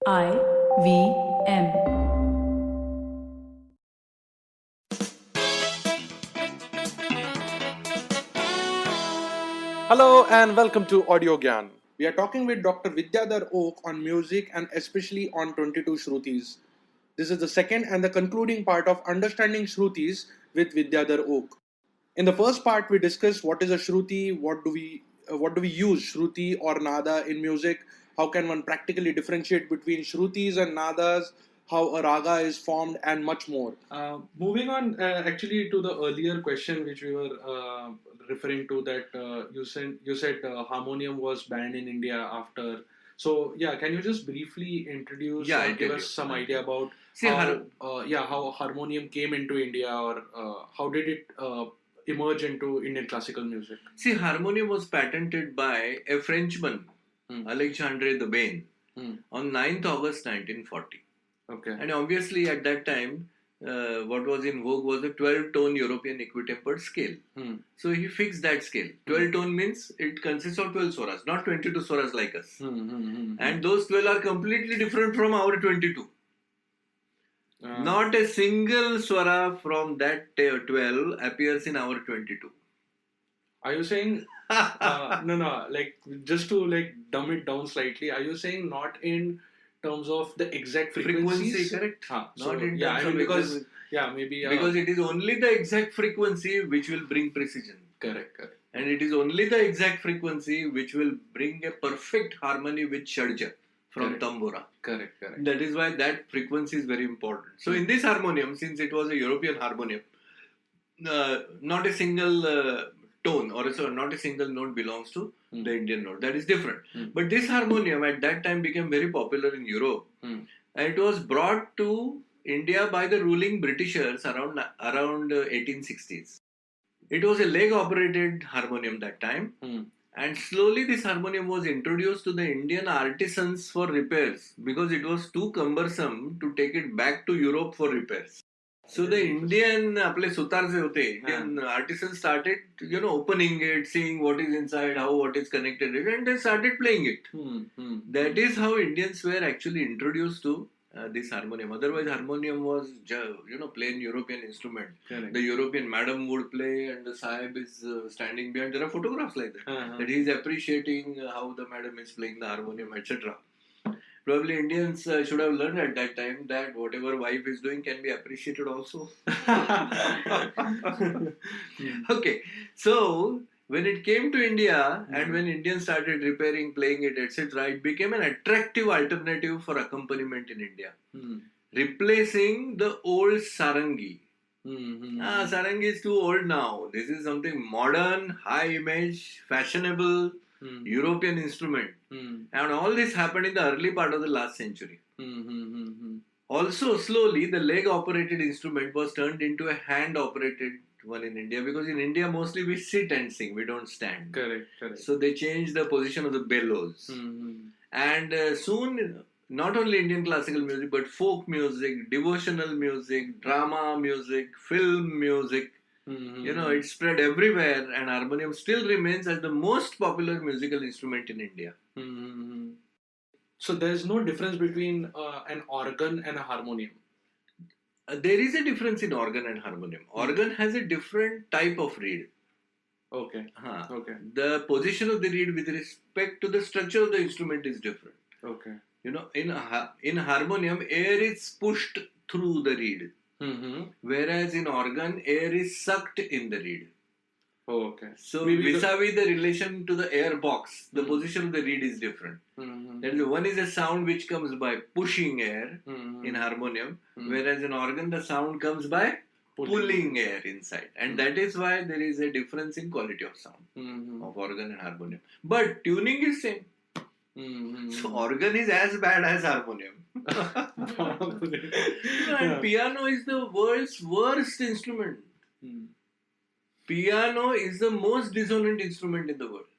IVM. Hello and welcome to Audio Gyan. We are talking with Dr. Vidyadhar Oke on music and especially on 22Shrutis. This is the second and the concluding part of Understanding Shrutis with Vidyadhar Oke. In the first part, we discussed what is a Shruti, what do we use Shruti or Nada in music, how can one practically differentiate between Shrutis and Nadas, how a raga is formed, and much more. Moving on, actually, to the earlier question which we were referring to, that you said harmonium was banned in India after. So yeah, can you just briefly introduce or give us some idea about how harmonium came into India, or how did it emerge into Indian classical music? See, harmonium was patented by a Frenchman, Alexandre the Bain, on 9th August 1940. Okay. And obviously, at that time, what was in vogue was a 12-tone European equitempered scale. So he fixed that scale. 12-tone means it consists of 12 swaras, not 22 swaras like us. And those 12 are completely different from our 22. Not a single swara from that 12 appears in our 22. Are you saying no, like, just to like dumb it down slightly, are you saying not in terms of the exact frequencies? Frequency, correct. Not in terms of because maybe because it is only the exact frequency which will bring precision. Correct. And it is only the exact frequency which will bring a perfect harmony with shadja from tambura. Correct. That is why that frequency is very important. So in this harmonium, since it was a European harmonium, not a single tone or not a single note belongs to the Indian note. That is different. But this harmonium at that time became very popular in Europe, and it was brought to India by the ruling Britishers around 1860s. It was a leg-operated harmonium that time, and slowly this harmonium was introduced to the Indian artisans for repairs because it was too cumbersome to take it back to Europe for repairs. So the Indian artisans started, opening it, seeing what is inside, what is connected, and they started playing it. That is how Indians were actually introduced to this harmonium. Otherwise, harmonium was, plain European instrument. Correct. The European madam would play, and the sahib is standing behind. There are photographs like that. That he is appreciating how the madam is playing the harmonium, etc. Probably Indians should have learned at that time that whatever wife is doing can be appreciated also. Okay, so when it came to India and when Indians started repairing, playing it, etc., it became an attractive alternative for accompaniment in India, replacing the old sarangi. Sarangi is too old now. This is something modern, high image, fashionable, European instrument. And all this happened in the early part of the last century. Also, slowly, the leg-operated instrument was turned into a hand-operated one in India, because in India, mostly we sit and sing, we don't stand. Correct. So they changed the position of the bellows. And soon, not only Indian classical music, but folk music, devotional music, drama music, film music, it spread everywhere, and harmonium still remains as the most popular musical instrument in India. So there is no difference between an organ and a harmonium. There is a difference in organ and harmonium. Organ has a different type of reed. Okay. The position of the reed with respect to the structure of the instrument is different. Okay. In harmonium, air is pushed through the reed. Whereas in organ, air is sucked in the reed. Oh, okay. So vis-a-vis the relation to the air box, the position of the reed is different. That is, one is a sound which comes by pushing air in harmonium, whereas in organ the sound comes by pulling air inside. And that is why there is a difference in quality of sound of organ and harmonium. But tuning is same. So organ is as bad as harmonium. And piano is the world's worst instrument. Piano is the most dissonant instrument in the world,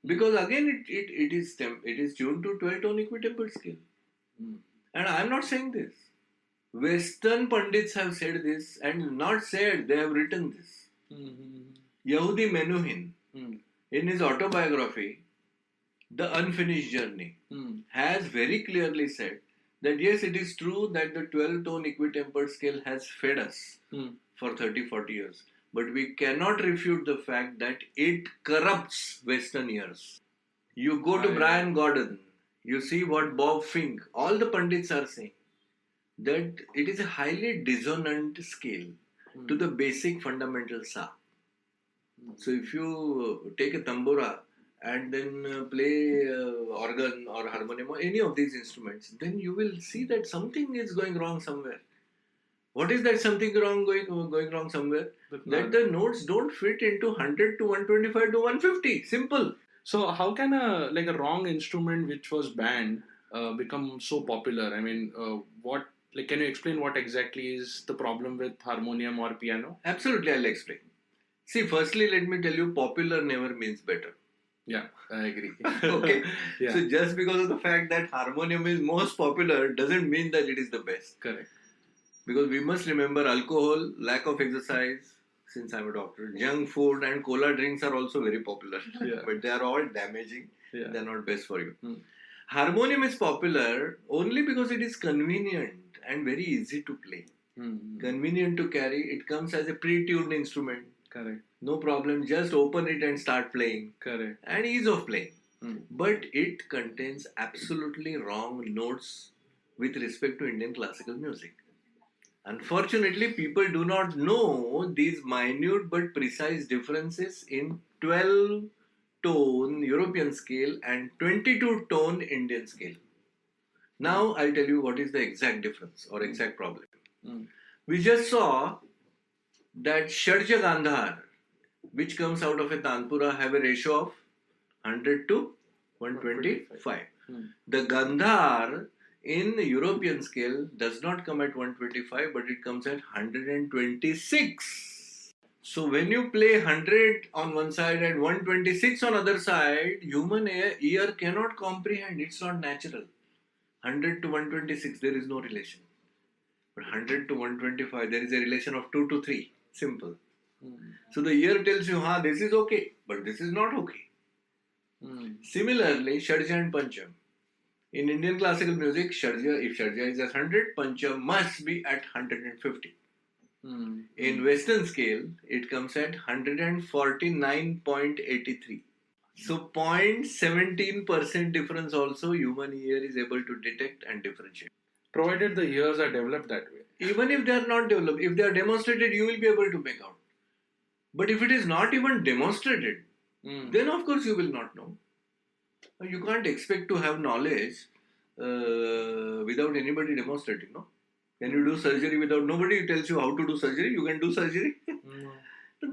because again it is tuned to 12-tone equitempered scale. And I am not saying this. Western pundits have said this, and not said, they have written this. Yehudi Menuhin, in his autobiography, The Unfinished Journey, has very clearly said that yes, it is true that the 12-tone equitempered scale has fed us for 30-40 years. But we cannot refute the fact that it corrupts Western ears. You go to Brian Gordon, you see what Bob Fink, all the pundits are saying, that it is a highly dissonant scale to the basic fundamental sa. So if you take a tambura and then play organ or harmonium or any of these instruments, then you will see that something is going wrong somewhere. What is that something going wrong somewhere? That the notes don't fit into 100 to 125 to 150. Simple. So how can a wrong instrument which was banned become so popular? I mean, can you explain what exactly is the problem with harmonium or piano? Absolutely, I'll explain. See, firstly, let me tell you, popular never means better. Yeah, I agree. Okay. Yeah. So just because of the fact that harmonium is most popular doesn't mean that it is the best. Correct. Because we must remember alcohol, lack of exercise, since I'm a doctor, junk food and cola drinks are also very popular. Yeah. But they are all damaging. Yeah. They're not best for you. Harmonium is popular only because it is convenient and very easy to play. Convenient to carry. It comes as a pre-tuned instrument. Correct. No problem. Just open it and start playing. Correct. And ease of playing. But it contains absolutely wrong notes with respect to Indian classical music. Unfortunately, people do not know these minute but precise differences in 12-tone European scale and 22-tone Indian scale. Now, I'll tell you what is the exact difference or exact problem. We just saw that shadja Gandhar, which comes out of a tanpura, have a ratio of 100 to 125. The Gandhar in European scale does not come at 125, but it comes at 126. So when you play 100 on one side and 126 on other side, human ear cannot comprehend. It's not natural. 100 to 126, there is no relation. But 100 to 125, there is a relation of 2 to 3. Simple. So the ear tells you, this is okay, but this is not okay. Similarly, shadja and pancham. In Indian classical music, if shadja is at 100, pancham must be at 150. In Western scale, it comes at 149.83. So 0.17% difference also human ear is able to detect and differentiate. Provided the ears are developed that way. Even if they are not developed, if they are demonstrated, you will be able to make out. But if it is not even demonstrated, then of course you will not know. You can't expect to have knowledge without anybody demonstrating, no? Can you do surgery without nobody tells you how to do surgery? You can do surgery.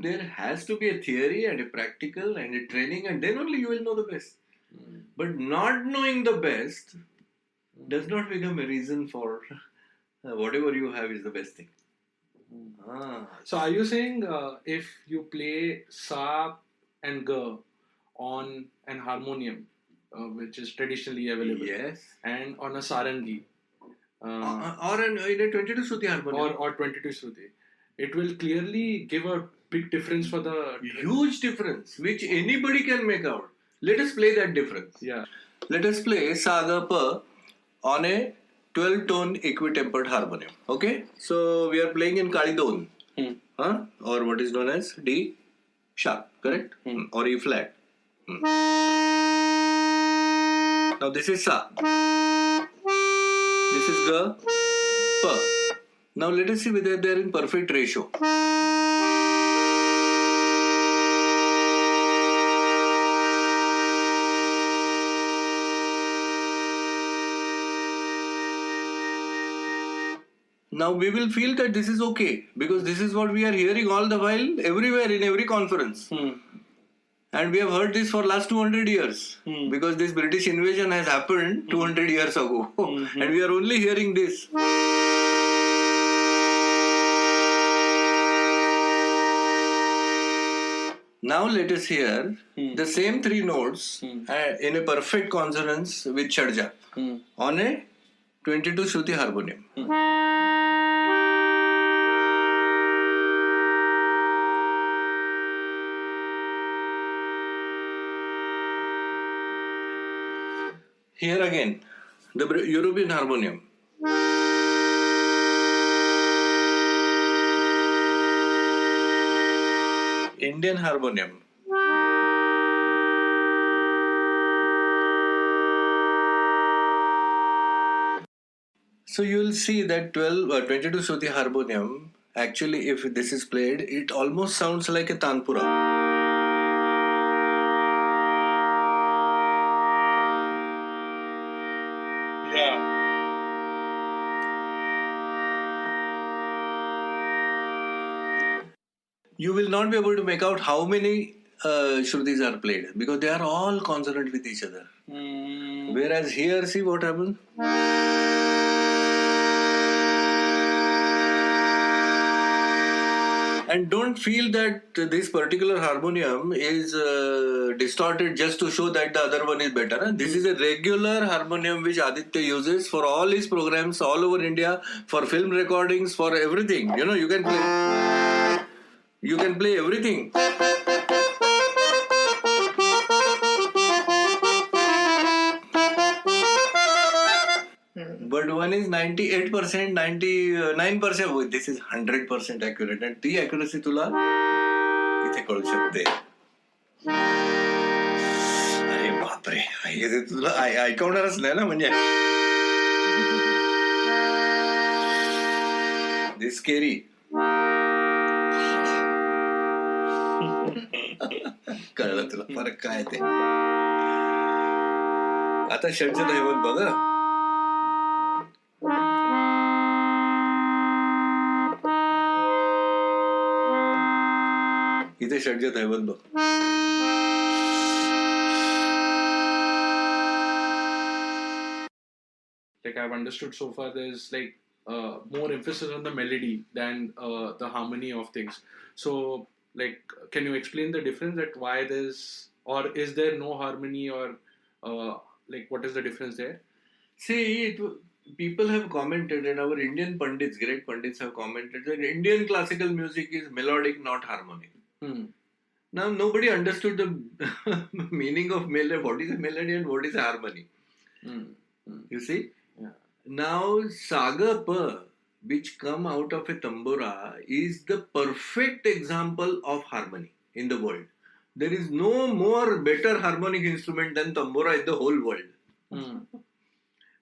There has to be a theory and a practical and a training, and then only you will know the best. But not knowing the best does not become a reason for whatever you have is the best thing. So are you saying if you play sa and ga on an harmonium, which is traditionally available, yes, and on a sarangi, or in a 22-Shruti harmonium, or 22-Shruti, it will clearly give a big difference for the huge difference, which anybody can make out. Let us play that difference. Yeah. Let us play sa ga pa on a 12-tone equitempered harmonium. Okay, so we are playing in Kalidon, or what is known as D sharp, correct? Or E flat. Now this is sa. This is ga pa. Now let us see whether they are in perfect ratio. Now we will feel that this is okay because this is what we are hearing all the while everywhere in every conference. And we have heard this for last 200 years because this British invasion has happened 200 years ago and we are only hearing this. Now let us hear the same three notes in a perfect consonance with shadja on a 22-Shruti harmonium. Here again, the European harmonium. Indian harmonium. So you will see that 22 Shruti harmonium, actually if this is played, it almost sounds like a tanpura. Yeah. You will not be able to make out how many Shrutis are played because they are all consonant with each other. Whereas here, see what happens? And don't feel that this particular harmonium is distorted just to show that the other one is better. This is a regular harmonium which Aditya uses for all his programs all over India, for film recordings, for everything. You know, you can play. You can play everything. But one is 98%, 99%. This is 100% accurate. And ती accuracy तुला इथे कळू शकते. अरे बापरे, हे जे तुला ऐकवणारच नाही ना म्हणजे. This scary. कळलं तुला फरक काय ते. आता षडज दैवत बघ. इथे षडज दैवत बघ. Like I've understood so far, there's like more emphasis on the melody than the harmony of things. So, like, can you explain the difference that why there's, or is there no harmony, or like what is the difference there? See, people have commented, and our Indian pundits, great pundits, have commented that Indian classical music is melodic, not harmonic. Now, nobody understood the meaning of melody. What is a melody and what is a harmony? You see? Yeah. Now, saga pa, which come out of a tambura, is the perfect example of harmony in the world. There is no more better harmonic instrument than tambura in the whole world.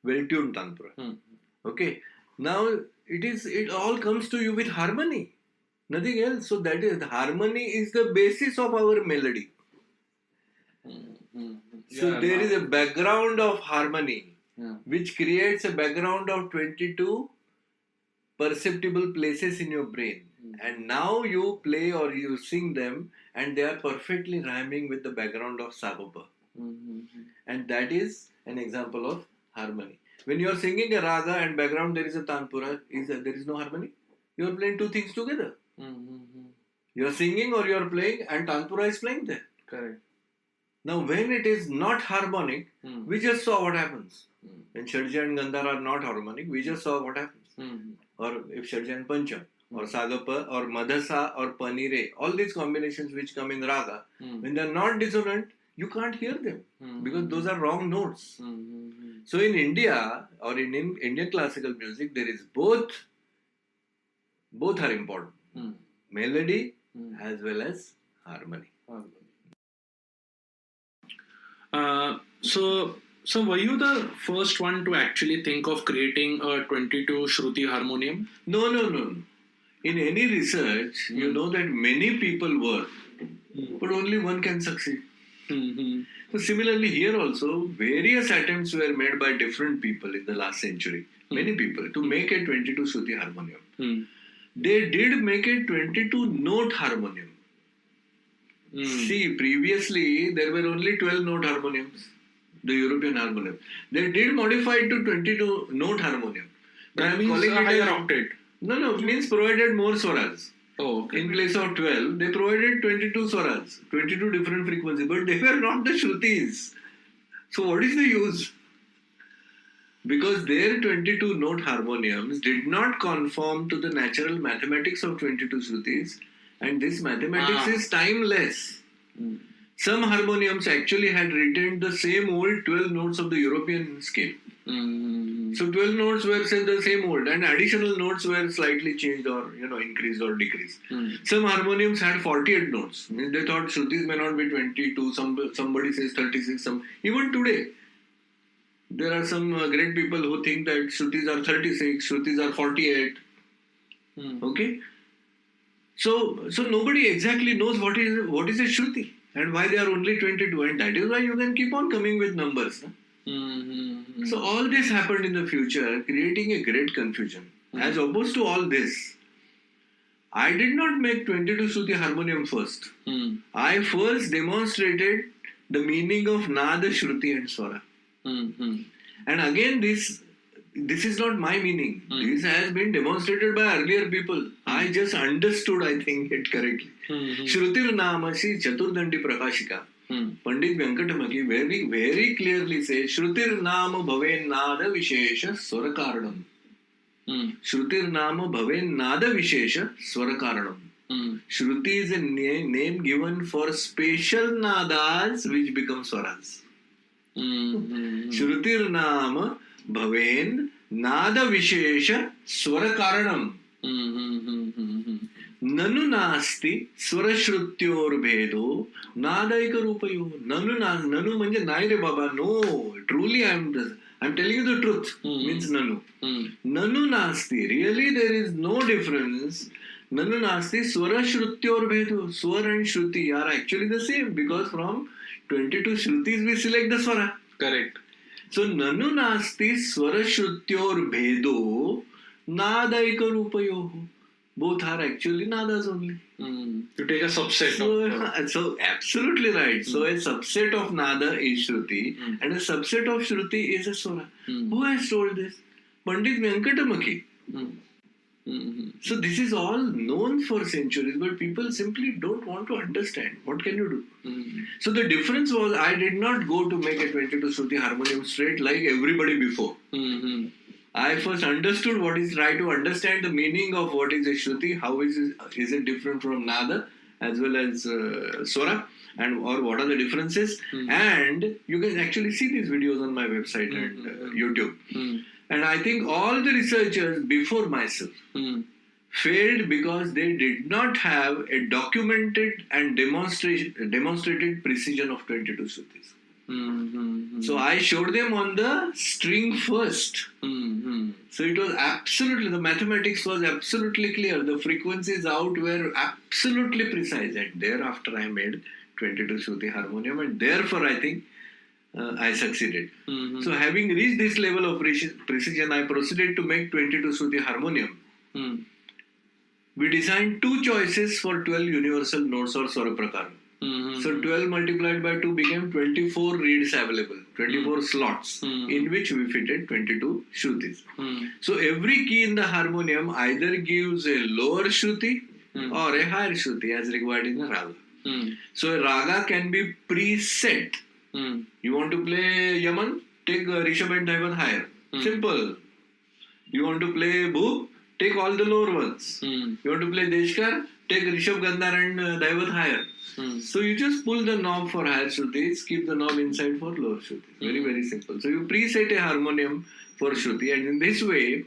Well-tuned tanpura. Okay. Now, it all comes to you with harmony. Nothing else. So that is, harmony is the basis of our melody. So there is a background of harmony, which creates a background of 22 perceptible places in your brain. And now you play or you sing them and they are perfectly rhyming with the background of sababa. And that is an example of harmony. When you are singing a raga and background there is a tanpura, there is no harmony. You are playing two things together. You are singing or you are playing and tanpura is playing there. Correct. Now when it is not harmonic, we just saw what happens. When shadja and gandhar are not harmonic, we just saw what happens. Or if shadja and pancham, or sagapa, or madhasa, or panire, all these combinations which come in raga, when they are not dissonant, you can't hear them because those are wrong notes. So in India or in Indian classical music, there is both are important. Melody as well as harmony. So were you the first one to actually think of creating a 22 Shruti harmonium? No. In any research, you know that many people work, but only one can succeed. So similarly here also, various attempts were made by different people in the last century, many people, to make a 22 Shruti harmonium. They did make a 22 note harmonium. See, previously there were only 12 note harmoniums, the European harmonium. They did modify it to 22 note harmonium. That means a higher octave. No, means provided more swaras. Oh, okay. In place of 12, they provided 22 swaras, 22 different frequencies, but they were not the Shrutis. So what is the use? Because their 22 note harmoniums did not conform to the natural mathematics of 22 Shrutis, and this mathematics is timeless. Some harmoniums actually had retained the same old 12 notes of the European scale. So 12 notes were the same old, and additional notes were slightly changed or increased or decreased. Some harmoniums had 48 notes. Means they thought Shrutis may not be 22. Somebody says 36. Even today, there are some great people who think that Shrutis are 36, Shrutis are 48. Okay. So nobody exactly knows what is a Shruti and why they are only 22, and that is why you can keep on coming with numbers. So all this happened in the future, creating a great confusion. As opposed to all this, I did not make 22 Shruti harmonium first. I first demonstrated the meaning of Nada, Shruti and Swara. And again, this is not my meaning. This has been demonstrated by earlier people. I just understood, I think, it correctly. Shrutir Namasi Chaturdandi Prakashika. Pandit Venkatamaki very, very clearly says, Shrutir Nama Bhaven Nada Vishesha Swarakaranam. Shrutir Nama Bhaven Nada Vishesha Swarakaranam. Shruti is a name given for special nadas which become swaras. Shrutir Nama Bhaven Nada Vishesha Swarakaranam. Nanu Nasti Swarashrutyor Bhedo Nadaika Rupayo. Nanu manje nai re baba. No, truly I'm telling you the truth. Means Nanu. Nanu Nasti. Really there is no difference. Nanu Nasti Swarashrutyor Bhedo. Swar and Shruti are actually the same, because from 22 Shrutis we select the Swara. Correct. So Nanu Nasti Swarashrutyor Bhedo Nadaika Rupayo. Both are actually nadas only. You take a subset. So absolutely right. So a subset of nada is Shruti, and a subset of Shruti is a Swara. Who has told this? Pandit Venkatamaki. So this is all known for centuries, but people simply don't want to understand. What can you do? So the difference was, I did not go to make a 22 Shruti harmonium straight like everybody before. I first understood what is, try to understand the meaning of what is a Shruti, how is it different from Nada as well as Swara, or what are the differences. And you can actually see these videos on my website and YouTube. And I think all the researchers before myself failed because they did not have a documented and demonstrated precision of 22 Shrutis. So I showed them on the string first. So it was absolutely, the mathematics was absolutely clear. The frequencies out were absolutely precise. And thereafter I made 22 Shruti harmonium, and therefore I think I succeeded. So having reached this level of precision, I proceeded to make 22 Shruti harmonium. We designed two choices for 12 universal notes or Swara Prakara. So 12 multiplied by 2 became 24 reeds available, 24 slots in which we fitted 22 Shrutis. So every key in the harmonium either gives a lower Shruti or a higher Shruti as required in the raga. So a raga can be preset. You want to play Yaman? Take Rishabh and Dhaivat higher. Simple. You want to play Bhub? Take all the lower ones. You want to play Deshkar? Take Rishabh, Gandhar and Dhaivat higher. So you just pull the knob for higher Shrutis, keep the knob inside for lower Shrutis. Very, very simple. So you preset a harmonium for Shruti, and in this way,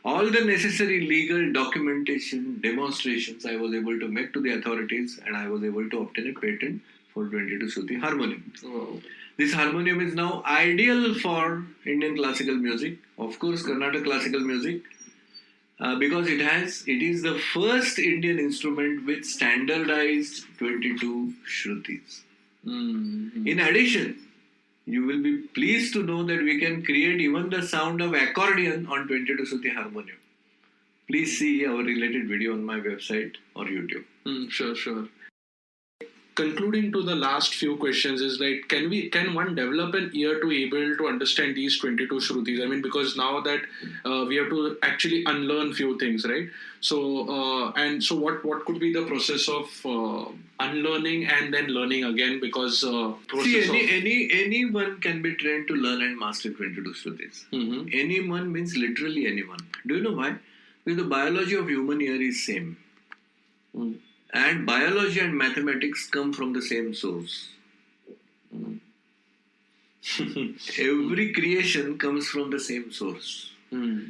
all the necessary legal documentation, demonstrations I was able to make to the authorities, and I was able to obtain a patent for 22 Shruti harmonium. This harmonium is now ideal for Indian classical music, of course Carnatic classical music, because it is the first Indian instrument with standardized 22 Shrutis. In addition, you will be pleased to know that we can create even the sound of accordion on 22 Shruti harmonium. Please see our related video on my website or YouTube. Sure. Concluding to the last few questions is like, can one develop an ear to able to understand these 22 Shrutis? I mean, because now that we have to actually unlearn few things, right? So what could be the process of unlearning and then learning again? Because anyone can be trained to learn and master 22 Shrutis. Anyone means literally anyone. Do you know why? Because the biology of human ear is same. And biology and mathematics come from the same source. Every creation comes from the same source.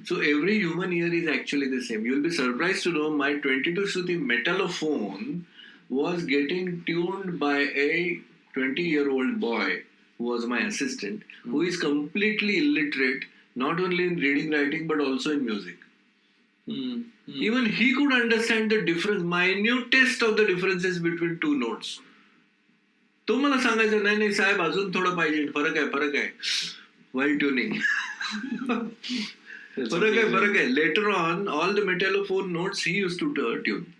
So every human ear is actually the same. You'll be surprised to know my 22Shruti metallophone was getting tuned by a 20-year-old boy who was my assistant, who is completely illiterate, not only in reading, writing, but also in music. Even he could understand the difference, minutest of the differences between two notes. तो मला सांगायचं नाही साहेब अजून थोडं पाहिजे, फरक आहे while tuning. फरक आहे. Later on, all the metallophone notes he used to tune.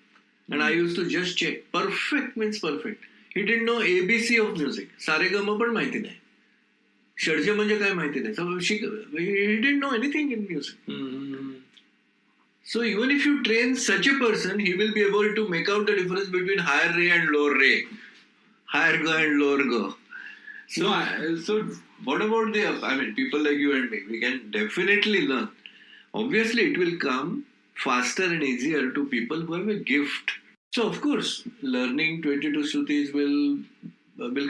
And I used to just check. Perfect means perfect. He didn't know ABC of music. Saregama पण माहिती नाही. shadja म्हणजे काय माहिती नाही. So he didn't know anything in music. So even if you train such a person, he will be able to make out the difference between higher re and lower re. Higher go and lower go. So what about people like you and me? We can definitely learn. Obviously, it will come faster and easier to people who have a gift. So of course, learning 22Shrutis will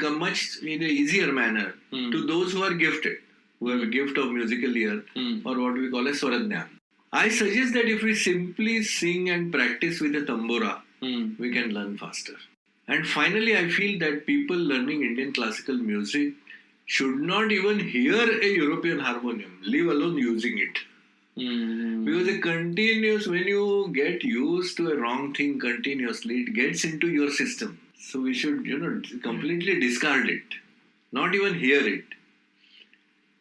come much in an easier manner to those who are gifted, who have a gift of musical ear or what we call a swaradhyan. I suggest that if we simply sing and practice with a tambura, we can learn faster. And finally, I feel that people learning Indian classical music should not even hear a European harmonium, leave alone using it. Because when you get used to a wrong thing continuously, it gets into your system. So we should, completely discard it, not even hear it.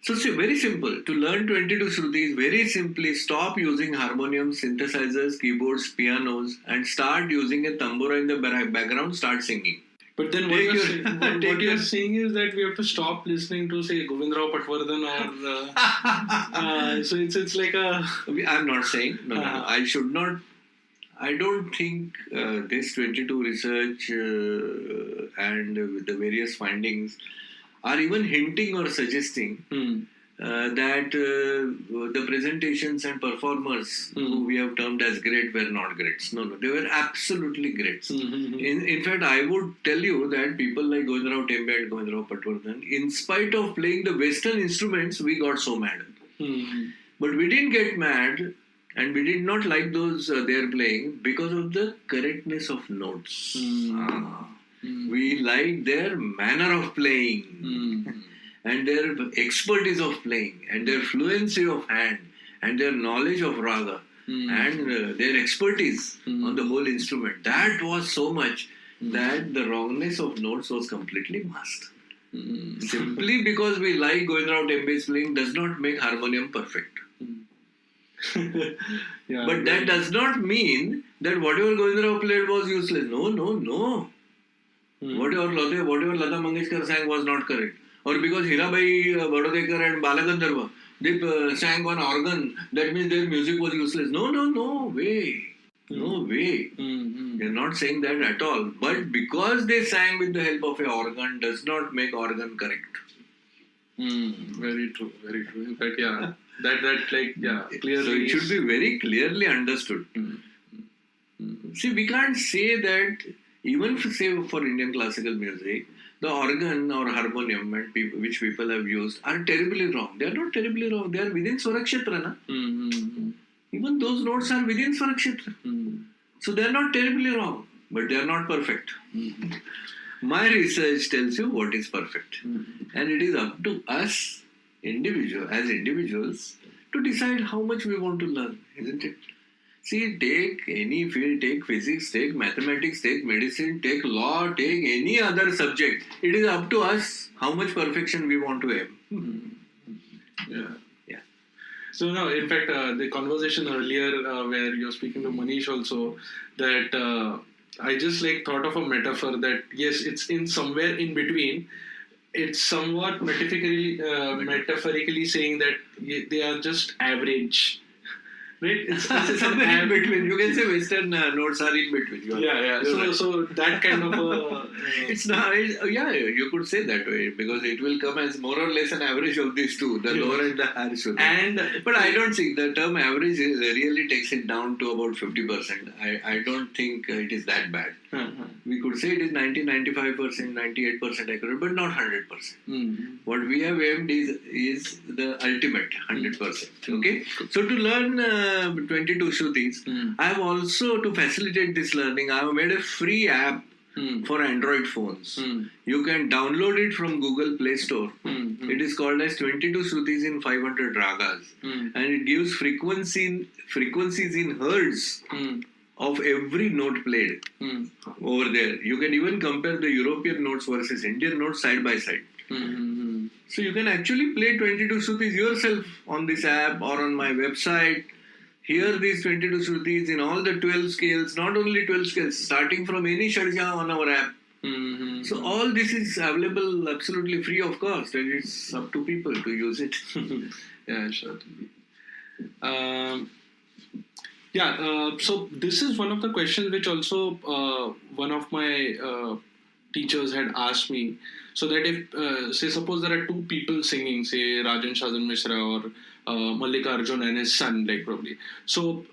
So it's very simple. To learn 22Shrutis, very simply stop using harmoniums, synthesizers, keyboards, pianos, and start using a tambura in the background, start singing. But then what you're saying is that we have to stop listening to, say, Govindrao Patwardhan or... so it's like a... I'm not saying. No. I should not... I don't think this 22 research and the various findings are even hinting or suggesting that the presentations and performers who we have termed as great were not greats. No, they were absolutely greats. In fact, I would tell you that people like Govindrao Tembe and Govindrao Patwardhan, in spite of playing the Western instruments, we got so mad. But we didn't get mad and we did not like those they're playing because of the correctness of notes. We liked their manner of playing and their expertise of playing and their fluency of hand and their knowledge of raga and their expertise on the whole instrument. That was so much that the wrongness of notes was completely masked. Simply because we like Govindrao Tembe's playing does not make harmonium perfect. But that does not mean that whatever Govindrao played was useless. No. Whatever Lata Mangeshkar sang was not correct. Or because Hirabai Badodekar and Balagandharva, they sang on organ, that means their music was useless. No way. No way. They're not saying that at all. But because they sang with the help of an organ does not make organ correct. Very true. In fact, clearly. So it should be very clearly understood. See, we can't say that, even for Indian classical music, the organ or harmonium which people have used are terribly wrong. They are not terribly wrong. They are within Swarakshetra. Even those notes are within Swarakshetra. So they are not terribly wrong, but they are not perfect. My research tells you what is perfect. And it is up to us, as individuals, to decide how much we want to learn, isn't it? See, take any field, take physics, take mathematics, take medicine, take law, take any other subject. It is up to us how much perfection we want to aim. Yeah. So no, in fact, the conversation earlier where you're speaking to Manish also, that I just thought of a metaphor that yes, it's in somewhere in between. It's somewhat metaphorically saying that they are just average. Right? It's somewhere in between. You can say Western notes are in between. So that kind of it's not. You could say that way because it will come as more or less an average of these two, the lower and the higher. But I don't think the term average really takes it down to about 50%. I don't think it is that bad. We could say it is 90-95%, 98% accurate, but not 100%. What we have aimed is the ultimate 100%. Okay? So to learn 22 Shrutis, I have also, to facilitate this learning, I have made a free app for Android phones. You can download it from Google Play Store. It is called as 22 Shrutis in 500 ragas. And it gives frequencies in hertz of every note played over there. You can even compare the European notes versus Indian notes side by side. So you can actually play 22 Shrutis yourself on this app or on my website. Hear these 22 Shrutis in all the 12 scales, not only 12 scales, starting from any shadja on our app. So all this is available absolutely free of cost, and it's up to people to use it. Yeah, sure. So this is one of the questions which also one of my teachers had asked me. So that if, say, suppose there are two people singing, say Rajan and Sajan Mishra or Mallikarjun and his son, like probably. So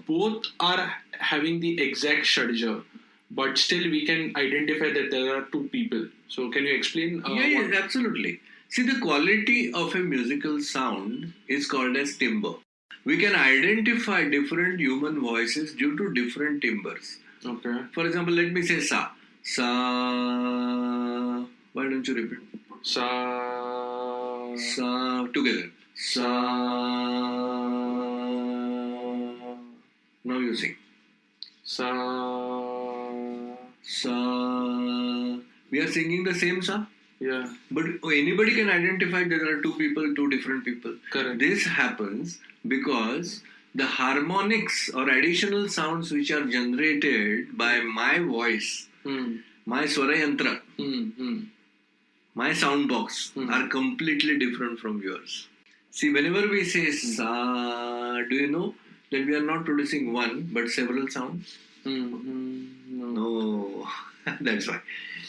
both are having the exact shadja, but still we can identify that there are two people. So can you explain? Yes, absolutely. See, the quality of a musical sound is called as timbre. We can identify different human voices due to different timbres. Okay. For example, let me say sa. Sa. Why don't you repeat? Sa. Sa. Together. Sa. Now you sing. Sa. Sa. We are singing the same sa. Yeah. But anybody can identify that there are two people, two different people. Correct. This happens because the harmonics or additional sounds which are generated by my voice, my swara yantra, my sound box are completely different from yours. See, whenever we say sa, do you know that we are not producing one but several sounds? No. That's why.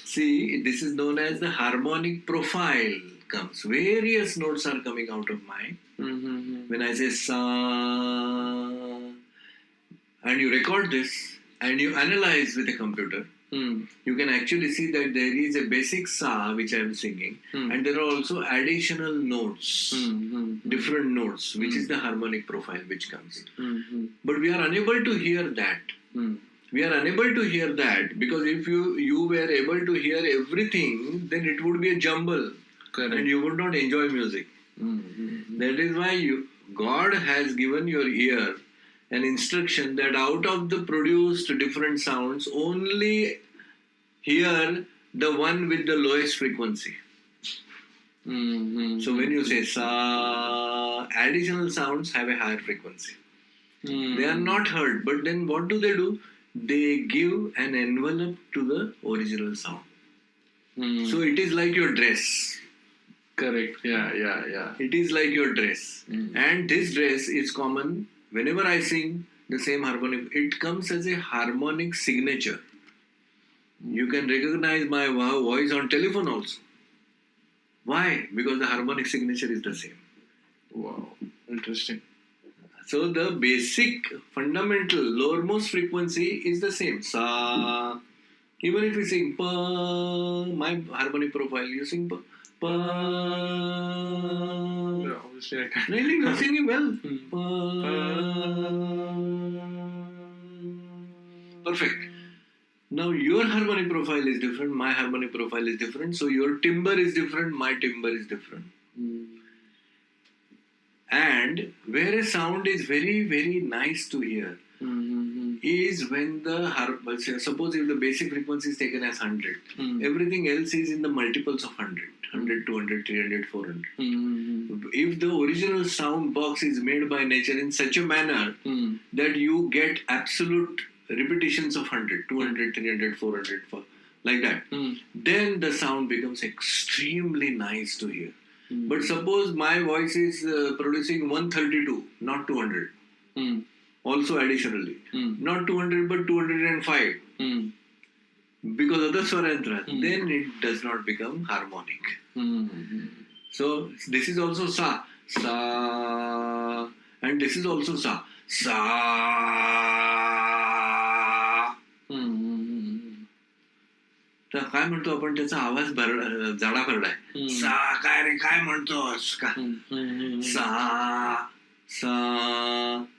See, this is known as the harmonic profile comes. Various notes are coming out of mine. When I say sa, and you record this and you analyze with a computer, you can actually see that there is a basic sa which I am singing, and there are also additional notes, different notes, which is the harmonic profile which comes. But we are unable to hear that. We are unable to hear that because if you were able to hear everything, then it would be a jumble. Correct. And you would not enjoy music. That is why God has given your ear an instruction that out of the produced different sounds, only hear the one with the lowest frequency. So when you say sa, additional sounds have a higher frequency. They are not heard, but then what do? They give an envelope to the original sound. So it is like your dress. Correct. Yeah. It is like your dress. And this dress is common whenever I sing the same harmonic. It comes as a harmonic signature. You can recognize my voice on telephone also. Why? Because the harmonic signature is the same. Wow. Interesting. So the basic, fundamental, lowermost frequency is the same. Sa. Even if you sing pa, my harmonic profile, you sing pa. Pa. Yeah, obviously I can't. Really, you're singing well. Pa. Perfect. Now your harmonic profile is different, my harmonic profile is different. So your timbre is different, my timbre is different. And where a sound is very, very nice to hear is when suppose if the basic frequency is taken as 100, everything else is in the multiples of 100, 100, 200, 300, 400. If the original sound box is made by nature in such a manner that you get absolute repetitions of 100, 200, 300, 400, like that, then the sound becomes extremely nice to hear. But suppose my voice is producing 132, not 200. Also additionally. Not 200 but 205. Because of the swarantra. Then it does not become harmonic. So this is also sa. Sa. And this is also sa. Sa. तर काय म्हणतो आपण, त्याचा आवाज जाडा भरडाय. सा काय रे, काय म्हणतोस का, सा सा.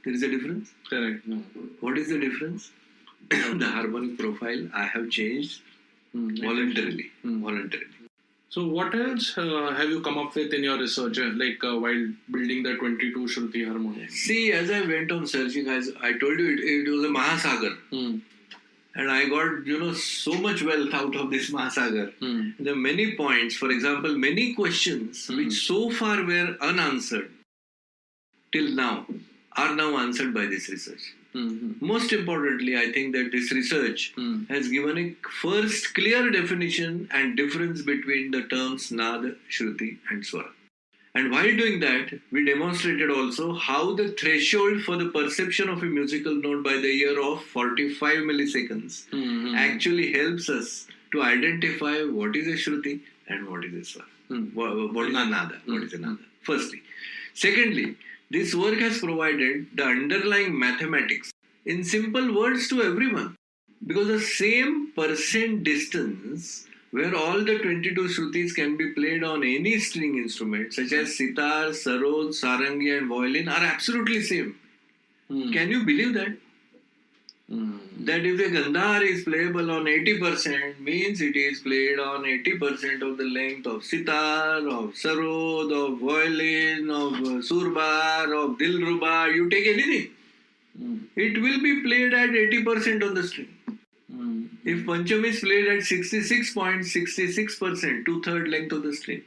There is a difference. Correct. What is the difference? The harmonic profile I have changed voluntarily. So what else have you come up with in your research, while building the 22 Shruti Harmonium? See, as I went on searching, as I told you, it was a Mahasagar. And I got, so much wealth out of this Mahasagar. There are many points, for example, many questions which so far were unanswered till now are now answered by this research. Most importantly, I think that this research has given a first clear definition and difference between the terms Nada, Shruti and Swara. And while doing that, we demonstrated also how the threshold for the perception of a musical note by the ear of 45 milliseconds actually helps us to identify what is a Shruti and what is a Swara. What is a Nada? What is a Nada? Firstly. Secondly, this work has provided the underlying mathematics in simple words to everyone. Because the same percent distance where all the 22 Shrutis can be played on any string instrument such as sitar, sarod, sarangi and violin are absolutely same. Can you believe that? That if the Gandhar is playable on 80% means it is played on 80% of the length of sitar, of sarod, of violin, of surbar, of dilruba, you take anything. It will be played at 80% on the string. If Pancham is played at 66.66%, 2/3 length of the string,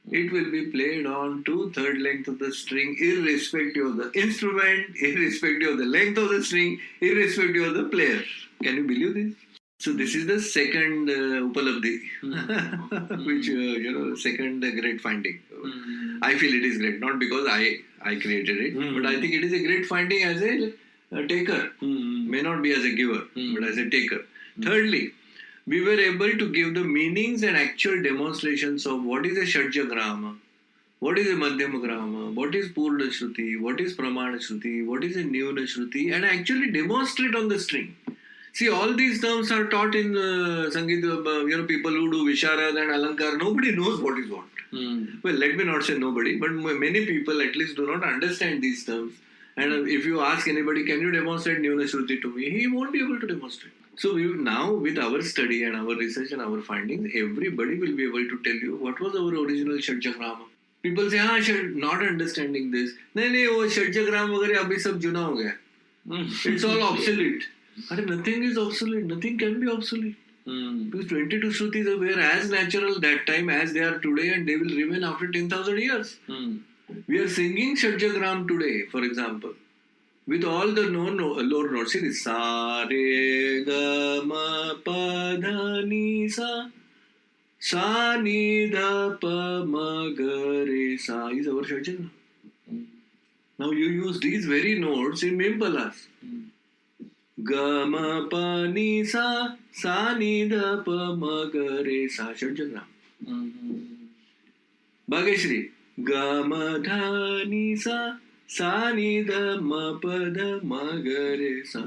it will be played on 2/3 length of the string, irrespective of the instrument, irrespective of the length of the string, irrespective of the player. Can you believe this? So this is the second upalabdhi, which second great finding. I feel it is great, not because I created it, but I think it is a great finding as a taker. May not be as a giver, but as a taker. Thirdly, we were able to give the meanings and actual demonstrations of what is a shadja grama, what is a madhyama grama, what is purna shruti, what is pramana shruti, what is a nyuna shruti, and actually demonstrate on the string. See, all these terms are taught in Sangeet, people who do Visharad and Alankar, nobody knows what is what. Well, let me not say nobody, but many people at least do not understand these terms. And if you ask anybody, can you demonstrate Nyuna Shruti to me? He won't be able to demonstrate. So now with our study and our research and our findings, everybody will be able to tell you what was our original Shadjagrama. People say, not understanding this. No, Shadjagram वगैरह अभी सब जुना हो गया. It's all obsolete. Nothing is obsolete. Nothing can be obsolete. Because 22 Shrutis were as natural that time as they are today, and they will remain after 10,000 years. We are singing Shadjagram today, for example, with all the lower notes. See this. Sa, re, ga, ma, pa, dha, ni, sa. Sa, ni, dha, pa, ma, ga, re, sa is our Shadjagram. Now you use these very notes in Mimpalas. Ga, ma, pa, ni, sa. Sa, ni, dha, pa, ma, ga, re, sa. Shadjagram. Bhageshri. Ga, ma, dha, ni, sa. Sa, ni, dha, ma, pa, dha, ma, ga, re, sa.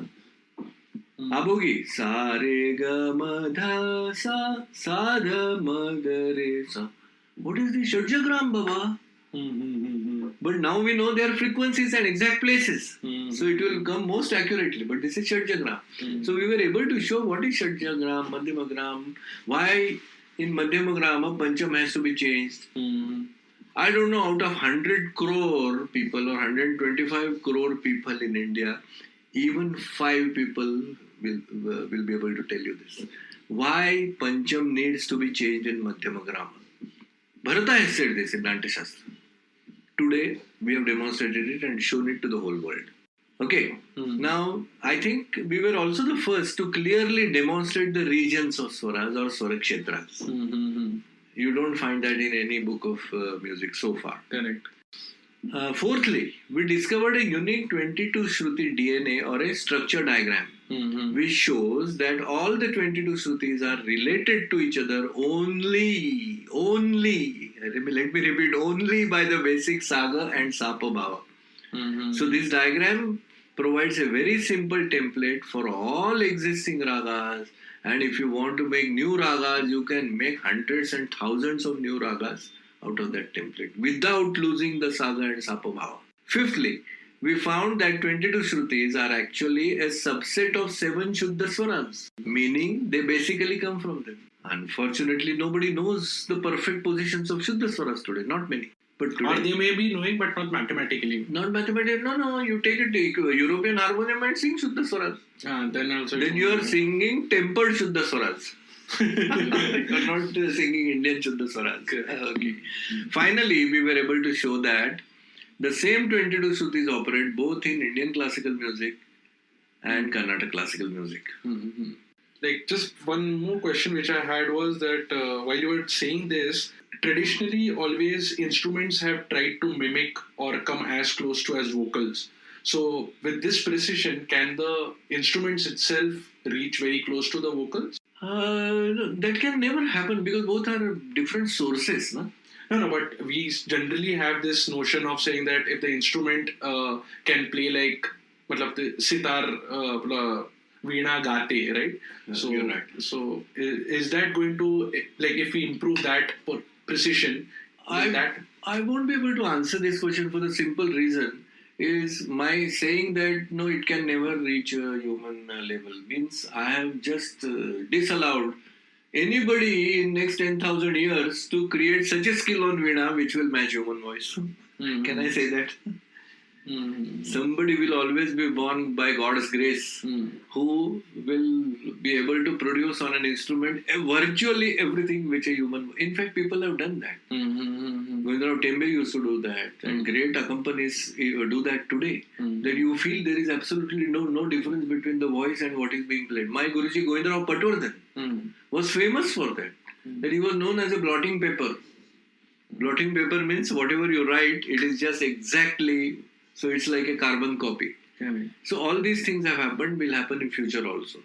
Abhogi. Sa, re, ga, ma, dha, sa. Sa, dha, ma, ga, re, sa. What is the Shadjagram, Baba? But now we know their frequencies and exact places. So it will come most accurately. But this is Shadjagram. So we were able to show what is Shadjagram, Madhyamagram, why in Madhyamagram Pancham has to be changed. I don't know, out of 100 crore people or 125 crore people in India, even 5 people will be able to tell you this. Why Pancham needs to be changed in Madhyamagram. Bharata has said this in Nantashastra. Today, we have demonstrated it and shown it to the whole world. Okay, now I think we were also the first to clearly demonstrate the regions of swaras or swarakshetras. You don't find that in any book of music so far. Correct. Fourthly, we discovered a unique 22 Shruti DNA or a structure diagram, which shows that all the 22 Shrutis are related to each other only, let me repeat, only by the basic Saga and Sapa Bhava. So this diagram provides a very simple template for all existing ragas And if you want to make new ragas, you can make hundreds and thousands of new ragas out of that template without losing the saga and sapabhava. Fifthly, we found that 22 Shrutis are actually a subset of 7 Shuddha Swaras, meaning they basically come from them. Unfortunately, nobody knows the perfect positions of Shuddha Swaras today, not many. But today, Or they may be knowing, but not mathematically. not mathematics, no, you take a European harmonium and sing Shuddha Swaras. Then also. Then you are singing tempered Shuddha Swaras. You are not singing Indian Shuddha Swaras. Okay. Finally, we were able to show that the same 22 Shrutis operate both in Indian classical music and Carnatic classical music. Mm-hmm. Like, just one more question which I had was that while you were saying this, traditionally always instruments have tried to mimic or come as close to as vocals. So with this precision, can the instruments itself reach very close to the vocals? That can never happen because both are different sources. No? No, but we generally have this notion of saying that if the instrument can play like, matlab, the sitar, veena gate, right? So, you're right. So is that going to, like, if we improve that precision, I won't be able to answer this question for the simple reason is my saying that no, it can never reach a human level means I have just disallowed anybody in next 10,000 years to create such a skill on Veena which will match human voice. Mm-hmm. Can I say that? Mm-hmm. Somebody will always be born by God's grace who will be able to produce on an instrument virtually everything which a human... In fact, people have done that. Govindarav Tembe used to do that and great accompanies do that today. That you feel there is absolutely no difference between the voice and what is being played. My Guruji Govindarav Patwardhan was famous for that. That he was known as a blotting paper. Blotting paper means whatever you write, it is just exactly... So it's like a carbon copy. So all these things have happened, will happen in future also.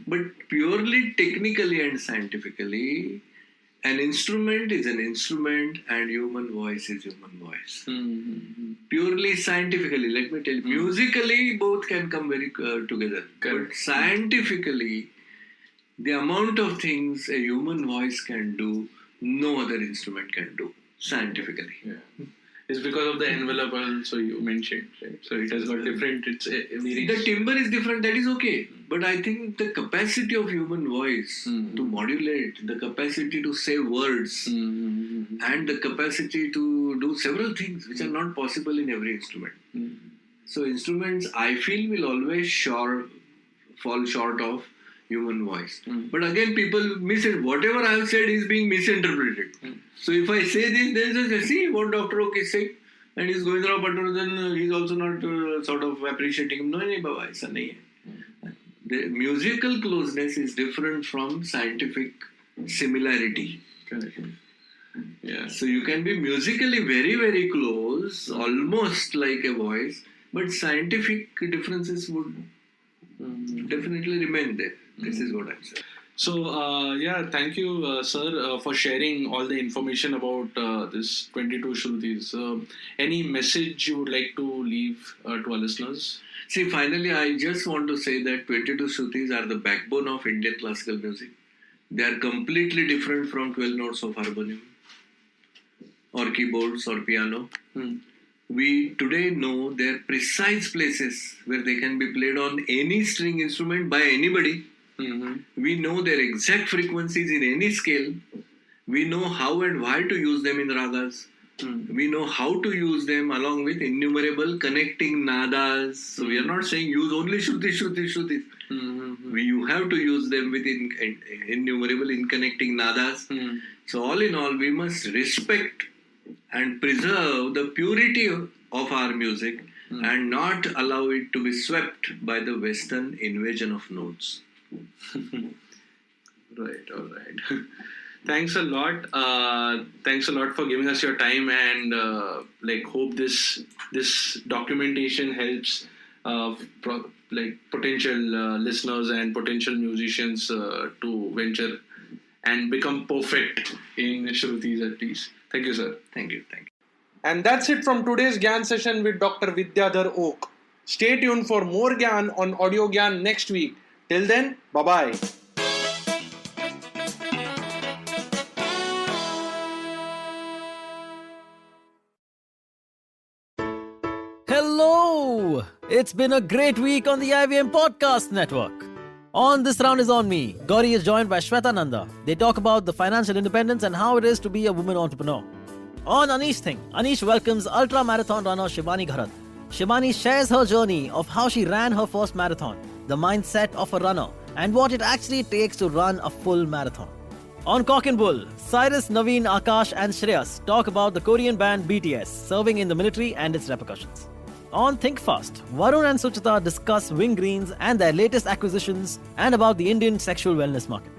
But purely technically and scientifically, an instrument is an instrument and human voice is human voice. Purely scientifically, let me tell you, musically both can come very together. But scientifically, the amount of things a human voice can do, no other instrument can do, scientifically. Yeah. It's because of the envelope also you mentioned, right? So it has got different, the timbre is different, that is okay. But I think the capacity of human voice to modulate, the capacity to say words, and the capacity to do several things which are not possible in every instrument. So instruments, I feel, will always fall short of human voice. But again, people whatever I have said is being misinterpreted. So if I say this, then they say, see what Dr. Oke is saying, and he's going around, but then he's also not sort of appreciating him. No, baba, aisa nahi hai. The musical closeness is different from scientific similarity. Correct. Yeah. So you can be musically very, very close, almost like a voice, but scientific differences would definitely remain there. This is what I'm saying. So, thank you, sir, for sharing all the information about this 22 Shrutis. Any message you would like to leave to our listeners? See, finally, I just want to say that 22 Shrutis are the backbone of Indian classical music. They are completely different from 12 notes of harmonium or keyboards or piano. We today know their precise places where they can be played on any string instrument by anybody. We know their exact frequencies in any scale. We know how and why to use them in ragas. We know how to use them along with innumerable connecting nadas. So we are not saying use only Shrutis. You have to use them with innumerable connecting nadas. So all in all, we must respect and preserve the purity of our music and not allow it to be swept by the Western invasion of notes. Right, all right. Thanks a lot. Thanks a lot for giving us your time, and hope this documentation helps potential listeners and potential musicians to venture and become perfect in Shrutis at least. Thank you, sir. Thank you. And that's it from today's Gyan session with Dr. Vidyadhar Oke. Stay tuned for more Gyan on Audio Gyan next week. Till then, bye-bye. It's been a great week on the IVM Podcast Network. On This Round is on Me, Gauri is joined by Shweta Nanda. They talk about the financial independence and how it is to be a woman entrepreneur. On Anish Thing, Anish welcomes ultra-marathon runner Shivani Gharat. Shivani shares her journey of how she ran her first marathon, the mindset of a runner, and what it actually takes to run a full marathon. On Cock and Bull, Cyrus, Naveen, Akash and Shreyas talk about the Korean band BTS serving in the military and its repercussions. On Think Fast, Varun and Suchita discuss Wing Greens and their latest acquisitions and about the Indian sexual wellness market.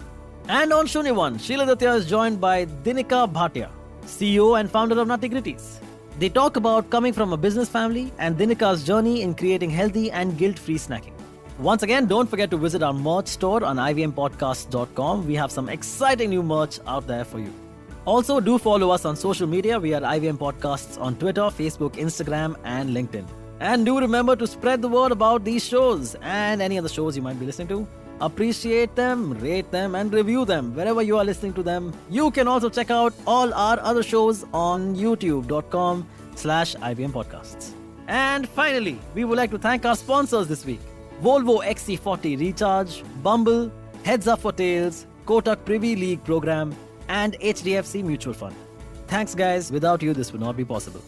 And on Shunya One, Sheila Datya is joined by Dinika Bhatia, CEO and founder of Nutty Gritties. They talk about coming from a business family and Dinika's journey in creating healthy and guilt-free snacking. Once again, don't forget to visit our merch store on ivmpodcast.com. We have some exciting new merch out there for you. Also, do follow us on social media. We are IVM Podcasts on Twitter, Facebook, Instagram, and LinkedIn. And do remember to spread the word about these shows and any other shows you might be listening to. Appreciate them, rate them, and review them wherever you are listening to them. You can also check out all our other shows on youtube.com/IVM Podcasts. And finally, we would like to thank our sponsors this week. Volvo XC40 Recharge, Bumble, Heads Up for Tails, Kotak Privy League Program, and HDFC Mutual Fund. Thanks guys, without you this would not be possible.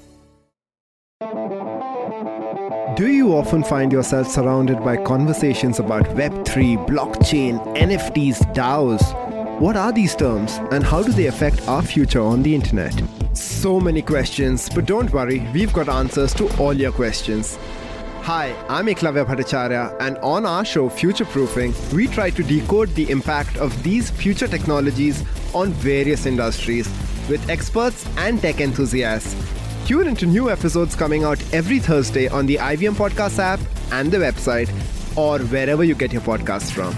Do you often find yourself surrounded by conversations about Web3, blockchain, NFTs, DAOs? What are these terms and how do they affect our future on the internet? So many questions, but don't worry, we've got answers to all your questions. Hi, I'm Eklavya Bhattacharya, and on our show Future Proofing, we try to decode the impact of these future technologies on various industries with experts and tech enthusiasts. Tune into new episodes coming out every Thursday on the IVM Podcast app and the website, or wherever you get your podcasts from.